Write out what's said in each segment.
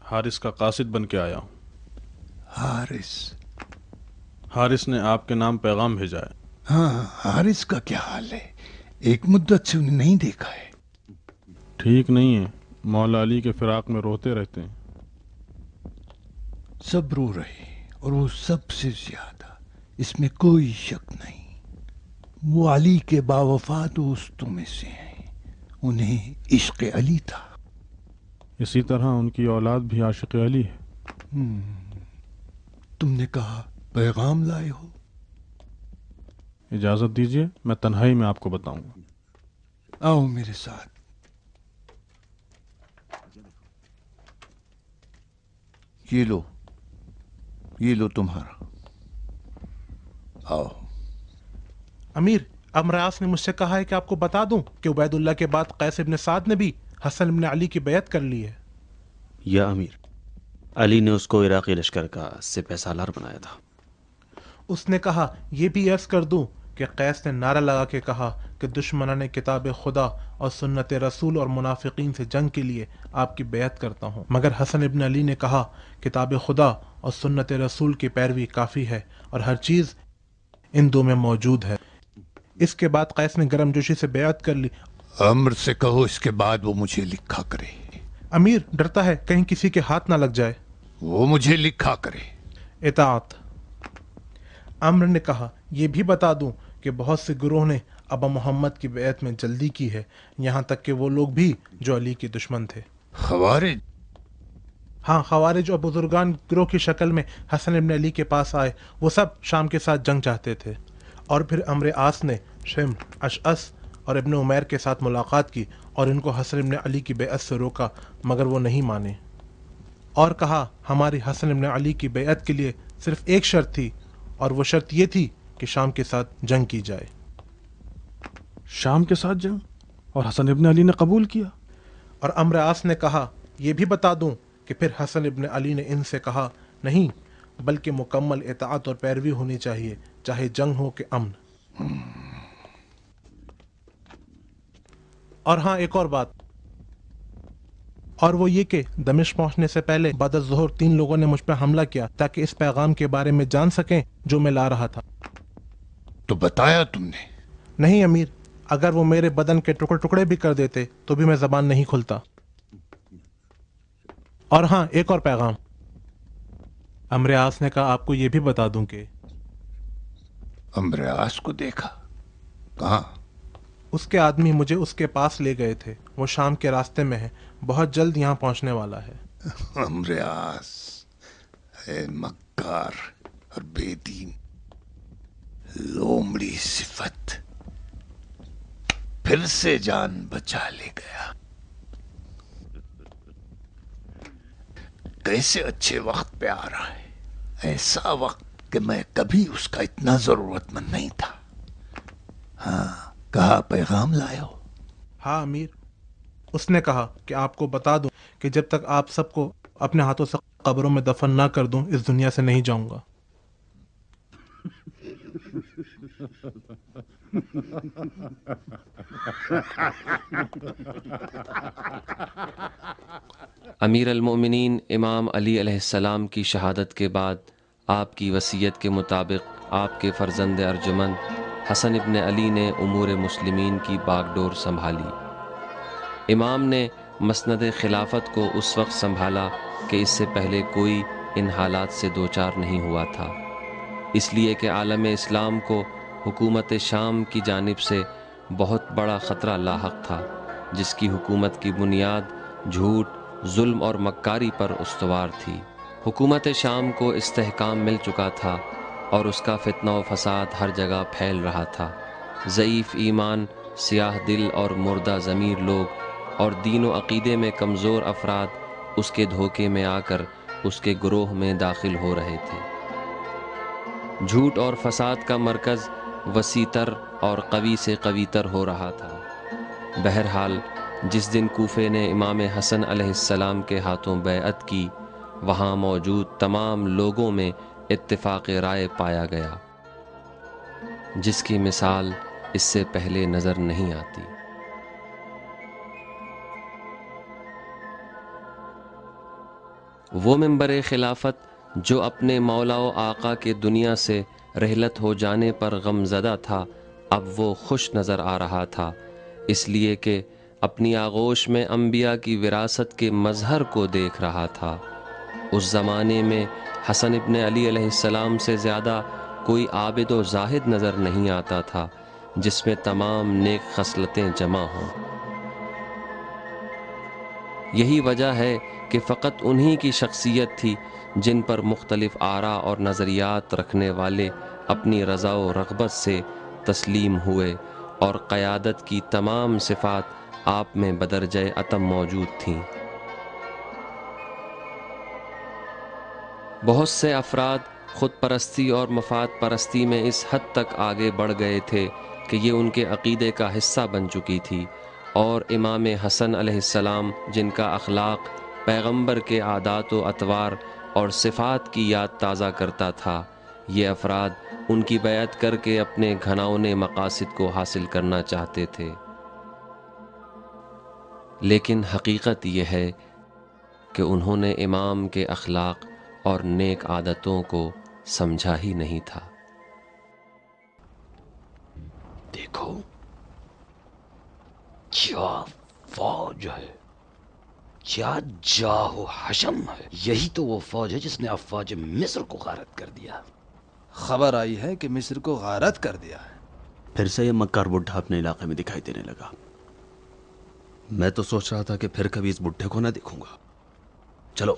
हारिस का कासिद बन के आया हूँ। हारिस ने आपके नाम पैगाम भेजा है। हाँ, हारिस का क्या हाल है? एक मुद्दत से उन्हें नहीं देखा है। ठीक नहीं है, मौला अली के फिराक में रोते रहते हैं। सब रो रहे और वो सबसे ज्यादा, इसमें कोई शक नहीं। वो अली के बावफा दोस्तों में से हैं। उन्हें इश्क अली था। इसी तरह उनकी औलाद भी आशिक अली है। तुमने कहा पैगाम लाए हो? इजाज़त दीजिए, मैं तन्हाई में आपको बताऊंगा। आओ मेरे साथ। ये लो तुम्हारा। आओ। अमीर, अमरास ने मुझसे कहा है कि आपको बता दूं कि उबैदुल्लाह के बाद कैस इब्न साद ने भी हसन इब्न अली की बैत कर ली है। या अमीर, अली ने उसको इराकी लश्कर का सिपह सालार बनाया था। उसने कहा यह भी अर्ज कर दूं कि कैस ने नारा लगा के कहा कि दुश्मनाने किताब खुदा और सुन्नत रसूल और मुनाफिकीन से जंग के लिए आपकी बैत करता हूँ। मगर हसन इब्न अली ने कहा किताब खुदा और सुन्नत रसूल की पैरवी काफ़ी है और हर चीज़ इन दो में मौजूद है। इसके बाद कैस ने गर्मजोशी से बैत कर ली। अम्र से कहो इसके बाद वो मुझे लिखा करे। अमीर डरता है कहीं किसी के हाथ ना लग जाए। वो मुझे लिखा करे। इताअत। अम्र ने कहा यह भी बता दूं कि बहुत से गुरोह ने अबा मोहम्मद की बैत में जल्दी की है, यहाँ तक कि वो लोग भी जो अली के दुश्मन थे। खवारिज? हाँ, खवारिज और बुजुर्गान गिरोह की शक्ल में हसन इब्न अली के पास आए। वो सब शाम के साथ जंग चाहते थे। और फिर अम्र आस ने शिम्र, अशअस और इब्न उमैर के साथ मुलाकात की और इनको हसन इब्न अली की बैत से रोका, मगर वो नहीं माने और कहा हमारी हसन इब्न अली की बैत के लिए सिर्फ एक शर्त थी और वो शर्त ये थी कि शाम के साथ जंग की जाए। शाम के साथ जंग? और हसन इब्न अली ने कबूल किया? और अम्र आस ने कहा यह भी बता दूं कि फिर हसन इब्न अली ने इनसे कहा नहीं, बल्कि मुकम्मल इताअत और पैरवी होनी चाहिए, चाहे जंग हो कि अमन। और हाँ, एक और बात, और वो ये कि दमिश्क पहुंचने से पहले बाद ज़ोहर 3 लोगों ने मुझ पर हमला किया ताकि इस पैगाम के बारे में जान सकें जो मैं ला रहा था। तो बताया तुमने? नहीं अमीर, अगर वो मेरे बदन के टुकड़े टुकड़े भी कर देते तो भी मैं जबान नहीं खुलता। और हाँ, एक और पैगाम। अम्र आस ने कहा आपको ये भी बता दूं कि अम्र आस को देखा? कहाँ? उसके आदमी मुझे उसके पास ले गए थे। वो शाम के रास्ते में है, बहुत जल्द यहाँ पहुंचने वाला है। अम्र आस है मक्कार और बेदीन, लोमड़ी सिफत, फिर से जान बचा ले गया। कैसे अच्छे वक्त पे आ रहा है, ऐसा वक्त कि मैं कभी उसका इतना जरूरतमंद नहीं था। हाँ, कहा पैगाम लाए हो? हाँ अमीर, उसने कहा कि आपको बता दूं कि जब तक आप सबको अपने हाथों से कब्रों में दफन ना कर दूं, इस दुनिया से नहीं जाऊंगा। अमीर अल-मोमिनीन इमाम अली अलैहिस्सलाम की शहादत के बाद आपकी वसीयत के मुताबिक आपके फ़र्जंद अर्जुमन हसन इब्न अली ने उमूर मुस्लिमीन की बागडोर संभाली। इमाम ने मसनद खिलाफत को उस वक्त संभाला कि इससे पहले कोई इन हालात से दो चार नहीं हुआ था, इसलिए कि आलम इस्लाम को हुकूमत शाम की जानिब से बहुत बड़ा ख़तरा लाहक था, जिसकी हुकूमत की बुनियाद झूठ, जुल्म और मक्कारी पर उस्तवार थी। हुकूमत शाम को इस्तेहकाम मिल चुका था और उसका फितना व फसाद हर जगह फैल रहा था। ज़ईफ़ ईमान, सियाह दिल और मुर्दा ज़मीर लोग और दीन व अक़ीदे में कमज़ोर अफराद उसके धोखे में आकर उसके ग्रोह में दाखिल हो रहे थे। झूठ और फसाद का मरकज़ वसीतर और कवी से कवीतर हो रहा था। बहरहाल जिस दिन कूफे ने इमाम हसन अलैहिस्सलाम के हाथों बैअत की, वहाँ मौजूद तमाम लोगों में اتفاق رائے پایا گیا، جس کی مثال اس سے پہلے نظر نہیں آتی۔ وہ منبر خلافت جو اپنے مولا و آقا کے دنیا سے رحلت ہو جانے پر غم زدہ تھا، اب وہ خوش نظر آ رہا تھا، اس لیے کہ اپنی آغوش میں انبیاء کی وراثت کے مظہر کو دیکھ رہا تھا۔ اس زمانے میں حسن ابن علی علیہ السلام سے زیادہ کوئی عابد و زاہد نظر نہیں آتا تھا جس میں تمام نیک خصلتیں جمع ہوں۔ یہی وجہ ہے کہ فقط انہی کی شخصیت تھی جن پر مختلف آراء اور نظریات رکھنے والے اپنی رضا و رغبت سے تسلیم ہوئے، اور قیادت کی تمام صفات آپ میں بدرجہ اتم موجود تھیں۔ بہت سے افراد خود پرستی اور مفاد پرستی میں اس حد تک آگے بڑھ گئے تھے کہ یہ ان کے عقیدے کا حصہ بن چکی تھی، اور امام حسن علیہ السلام جن کا اخلاق پیغمبر کے عادات و اطوار اور صفات کی یاد تازہ کرتا تھا، یہ افراد ان کی بیعت کر کے اپنے گھناؤنے مقاصد کو حاصل کرنا چاہتے تھے۔ لیکن حقیقت یہ ہے کہ انہوں نے امام کے اخلاق اور نیک عادتوں کو سمجھا ہی نہیں تھا۔ دیکھو کیا فوج ہے، کیا جاہ و حشم ہے، یہی تو وہ فوج ہے جس نے افواج مصر کو غارت کر دیا۔ خبر آئی ہے کہ مصر کو غارت کر دیا ہے۔ پھر سے یہ مکار بڈھا اپنے علاقے میں دکھائی دینے لگا۔ میں تو سوچ رہا تھا کہ پھر کبھی اس بڈھے کو نہ دیکھوں گا۔ چلو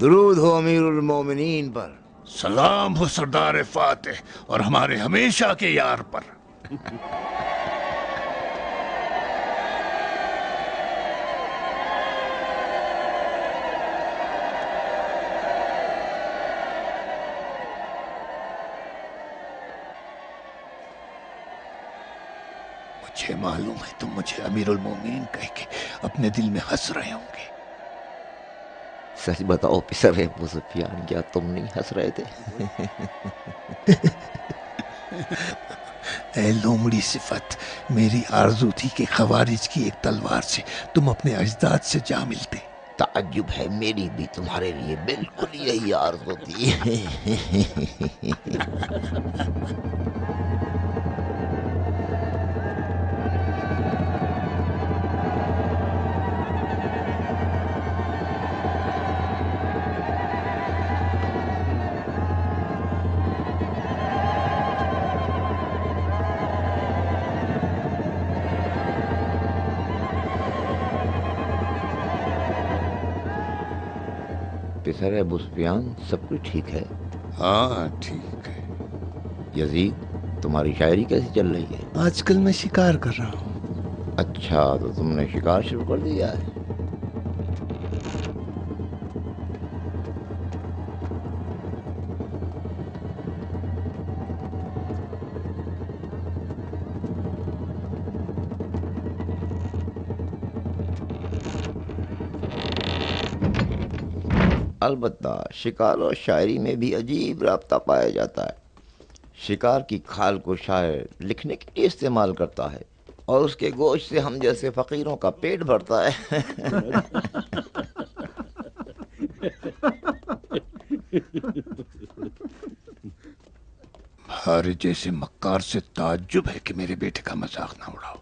درود ہو امیر المومنین پر. سلام ہو سردار فاتح اور ہمارے ہمیشہ کے یار پر. مجھے معلوم ہے تم مجھے امیر المومنین کہہ کے اپنے دل میں ہنس رہے ہوں گے. سچ بتاؤ پسر ابو سفیان، کیا تم نہیں ہنس رہے تھے؟ اے لومڑی صفت، میری آرزو تھی کہ خوارج کی ایک تلوار سے تم اپنے اجداد سے جا ملتے. تعجب ہے، میری بھی تمہارے لیے بالکل یہی آرزو تھی. پسر ابو سفیان، سب کچھ ٹھیک ہے؟ ہاں ٹھیک ہے. یزید، تمہاری شاعری کیسی چل رہی ہے؟ آج کل میں شکار کر رہا ہوں. اچھا، تو تم نے شکار شروع کر دیا ہے؟ البتہ شکار اور شاعری میں بھی عجیب رابطہ پایا جاتا ہے. شکار کی کھال کو شاعر لکھنے کے لیے استعمال کرتا ہے اور اس کے گوشت سے ہم جیسے فقیروں کا پیٹ بھرتا ہے. ہمارے جیسے مکار سے تعجب ہے کہ میرے بیٹے کا مذاق نہ اڑاؤ.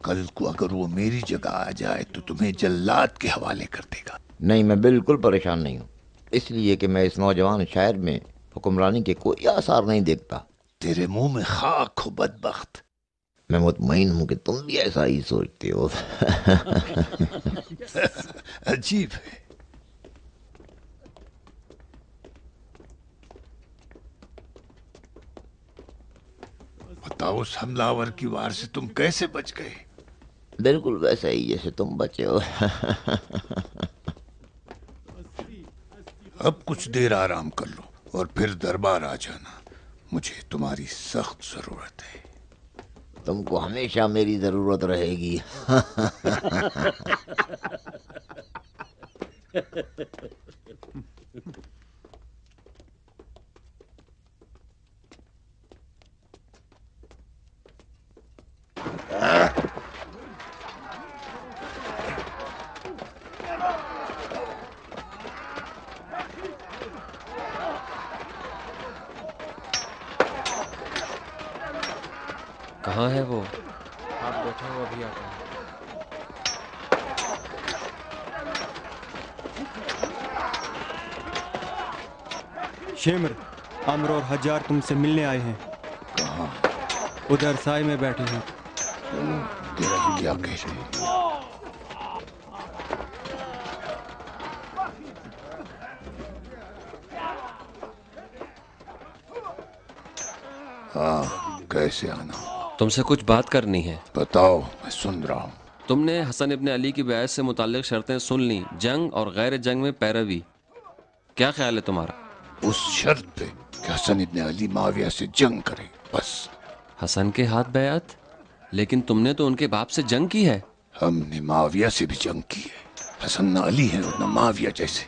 کل کو اگر وہ میری جگہ آ جائے تو تمہیں جلاد کے حوالے کر دے گا. نہیں، میں بالکل پریشان نہیں ہوں، اس لیے کہ میں اس نوجوان شاعر میں حکمرانی کے کوئی آثار نہیں دیکھتا. تیرے منہ میں خاک ہو بدبخت. میں مطمئن ہوں کہ تم بھی ایسا ہی سوچتے ہو. عجیب ہے. بتاؤ، اس حملہ آور کی وار سے تم کیسے بچ گئے؟ بالکل ویسا ہی جیسے تم بچے ہو. اب کچھ دیر آرام کر لو اور پھر دربار آ جانا. مجھے تمہاری سخت ضرورت ہے. تم کو ہمیشہ میری ضرورت رہے گی. کہاں ہے وہ؟ آپ بیٹھے ہو، ابھی آتا ہوں. شمر، عمر اور حجار تم سے ملنے آئے ہیں. کہاں؟ ادھر سائے میں بیٹھے ہیں. تیرا کیا کہتے ہیں؟ ہاں، کیسے آنا؟ تم سے کچھ بات کرنی ہے. بتاؤ، میں سن رہا ہوں. تم نے حسن ابن علی کی بیعت سے متعلق شرطیں سن لیں، جنگ اور غیر جنگ میں پیروی. کیا خیال ہے تمہارا؟ اس شرط پہ کہ حسن ابن علی معاویہ سے جنگ کرے، بس. حسن کے ہاتھ بیعت؟ لیکن تم نے تو ان کے باپ سے جنگ کی ہے. ہم نے معاویہ سے بھی جنگ کی ہے. حسن نہ علی ہے اور نہ معاویہ جیسے.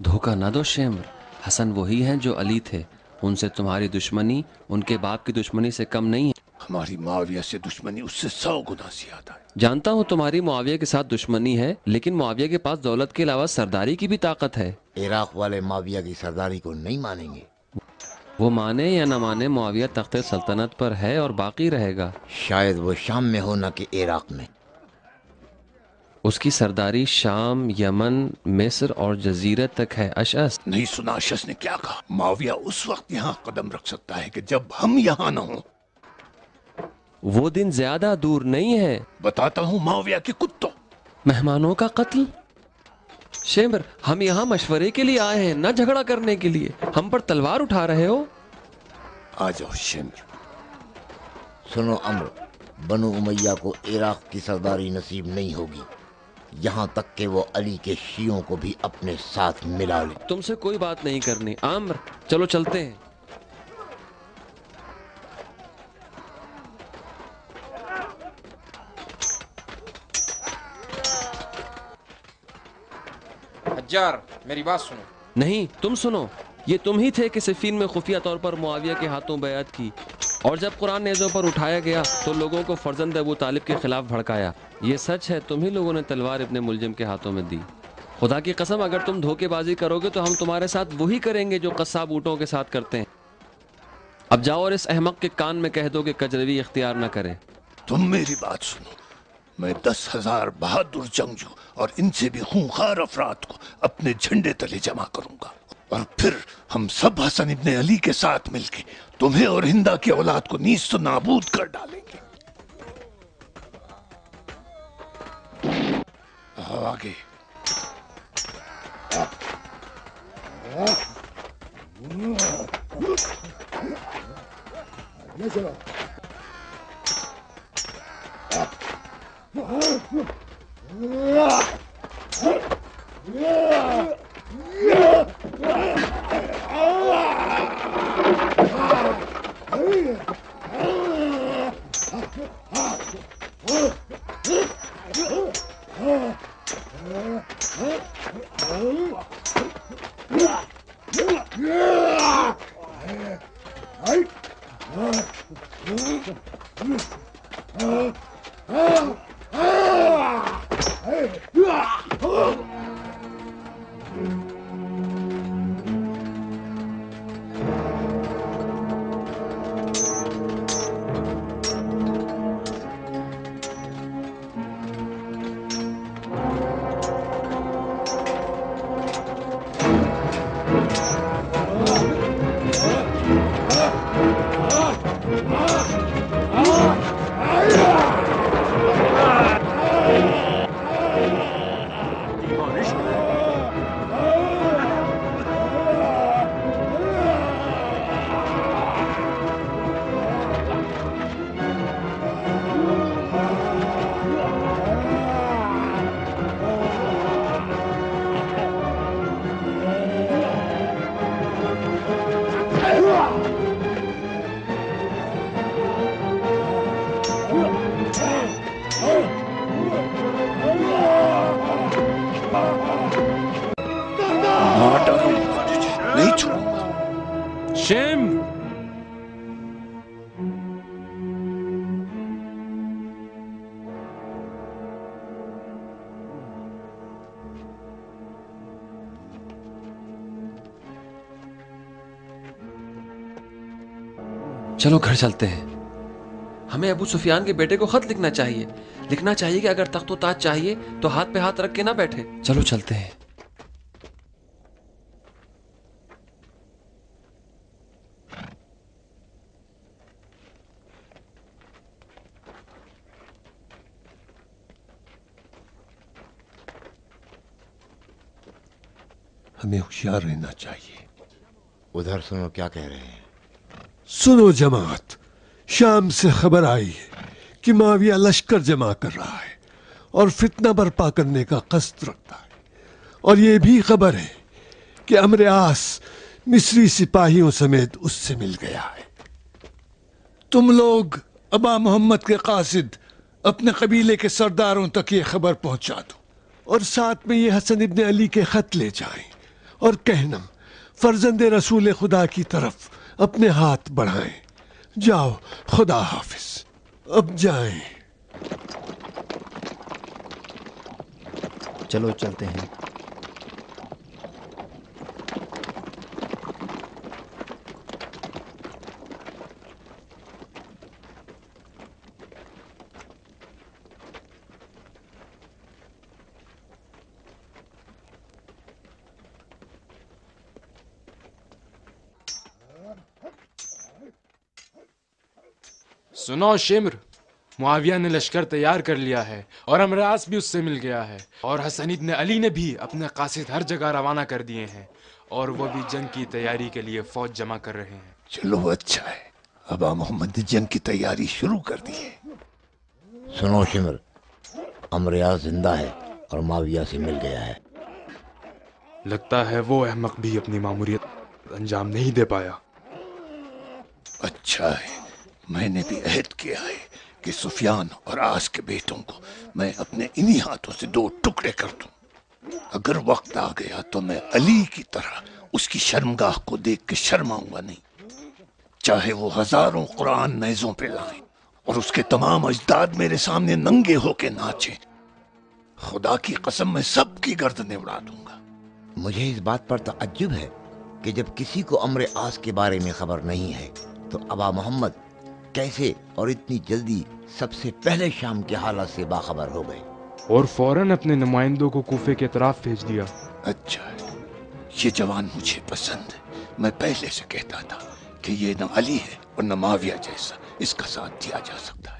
دھوکہ نہ دو شمر، حسن وہی ہیں جو علی تھے. ان سے تمہاری دشمنی ان کے باپ کی دشمنی سے کم نہیں ہے. ہماری معاویہ سے دشمنی اس سے 100 گنا زیادہ ہے. جانتا ہوں تمہاری معاویہ کے ساتھ دشمنی ہے، لیکن معاویہ کے پاس دولت کے علاوہ سرداری کی بھی طاقت ہے. عراق والے معاویہ کی سرداری کو نہیں مانیں گے. وہ مانے یا نہ مانے، معاویہ تخت سلطنت پر ہے اور باقی رہے گا. شاید وہ شام میں ہو نہ کہ عراق میں. اس کی سرداری شام، یمن، مصر اور جزیرت تک ہے. اشعث، نہیں سنا اشعث نے کیا کہا؟ معاویہ اس وقت یہاں قدم رکھ سکتا ہے کہ جب ہم یہاں نہ ہوں. وہ دن زیادہ دور نہیں ہے. بتاتا ہوں، معاویہ کے کتوں. مہمانوں کا قتل؟ शेमर, हम यहाँ मशवरे के लिए आए हैं, न झगड़ा करने के लिए। हम पर तलवार उठा रहे हो। आ जाओ शेमर। सुनो अम्र, बनु उमैया को इराक की सरदारी नसीब नहीं होगी, यहाँ तक कि वो अली के शियों को भी अपने साथ मिला ले। तुमसे कोई बात नहीं करनी आम्र, चलो चलते हैं। हज्जार, मेरी बात सुनो। नहीं, तुम सुनो। ये तुम ही थे कि सिफीन में खुफिया तौर पर मुआविया के हाथों बैअत की, और जब कुरान नेज़ों पर उठाया गया तो लोगों को फर्जंद अबू तालिब के खिलाफ भड़काया। ये सच है, तुम ही लोगों ने तलवार इब्ने मुलजिम के हाथों में दी। खुदा की कसम, अगर तुम धोखेबाजी करोगे तो हम तुम्हारे साथ वही करेंगे जो कस्साब ऊँटों के साथ करते हैं। अब जाओ और इस अहमक के कान में कह दो कि कजरवी इख्तियार न करे। तुम मेरी बात सुनो। मैं 10,000 बहादुर जंगजू और इनसे भी खूंखार अफराद को अपने झंडे तले जमा करूंगा, और फिर हम सब हसन इब्ने अली के साथ मिलके तुम्हें और हिंदा की औलाद को नीस्त नाबूद कर डालेंगे। आओ आगे। नहीं छोड़ूंगा। शेम, चलो घर चलते हैं। हमें अबू सुफियान के बेटे को खत लिखना चाहिए। लिखना चाहिए कि अगर तख्त ताज चाहिए तो हाथ पे हाथ रख के ना बैठे। चलो चलते हैं। हमें होशियार रहना चाहिए। उधर सुनो क्या कह रहे हैं। सुनो जमात, शाम से खबर आई है कि माविया लश्कर जमा कर रहा है और फितना बर्पा करने का कष्ट रखता है, और ये भी खबर है कि अमर आस मिस्री सिपाहियों समेत उससे मिल गया है। तुम लोग अबा मोहम्मद के कासिद अपने कबीले के सरदारों तक ये खबर पहुंचा दो, और साथ में ये हसन इब्ने अली के खत ले जाएं और कहना फर्जंद रसूल खुदा की तरफ अपने हाथ बढ़ाएं। जाओ, खुदा हाफिज। अब जाएं। चलो चलते हैं। सुनो शिमर, معاویہ نے لشکر تیار کر لیا ہے اور عمرو عاص بھی اس سے مل گیا ہے، اور حسن ابن علی نے بھی اپنے قاصد ہر جگہ روانہ کر دیے ہیں، اور وہ بھی جنگ کی تیاری کے لیے فوج جمع کر رہے ہیں۔ چلو اچھا ہے، ابا محمد نے جنگ کی تیاری شروع کر دی ہے۔ سنو شمر، عمرو عاص زندہ ہے اور معاویہ سے مل گیا ہے۔ لگتا ہے وہ احمق بھی اپنی ماموریت انجام نہیں دے پایا۔ اچھا ہے، میں نے بھی عہد کیا ہے کہ سفیان اور عاص کے بیٹوں کو میں اپنے انہی ہاتھوں سے 2 ٹکڑے کر دوں۔ اگر وقت آ گیا تو میں علی کی طرح اس کی شرمگاہ کو دیکھ کے شرماؤں گا نہیں، چاہے وہ ہزاروں قرآن نیزوں پہ لائیں اور اس کے تمام اجداد میرے سامنے ننگے ہو کے ناچیں، خدا کی قسم میں سب کی گردنیں اڑا دوں گا۔ مجھے اس بات پر تعجب ہے کہ جب کسی کو عمرو عاص کے بارے میں خبر نہیں ہے تو ابا محمد کیسے اور اتنی جلدی سب سے پہلے شام کے حالات سے باخبر ہو گئے اور فوراً اپنے نمائندوں کو کوفے کے طرف بھیج دیا۔ اچھا ہے، یہ جوان مجھے پسند ہے۔ میں پہلے سے کہتا تھا کہ یہ نہ علی ہے اور نہ معاویہ جیسا اس کا ساتھ دیا جا سکتا ہے۔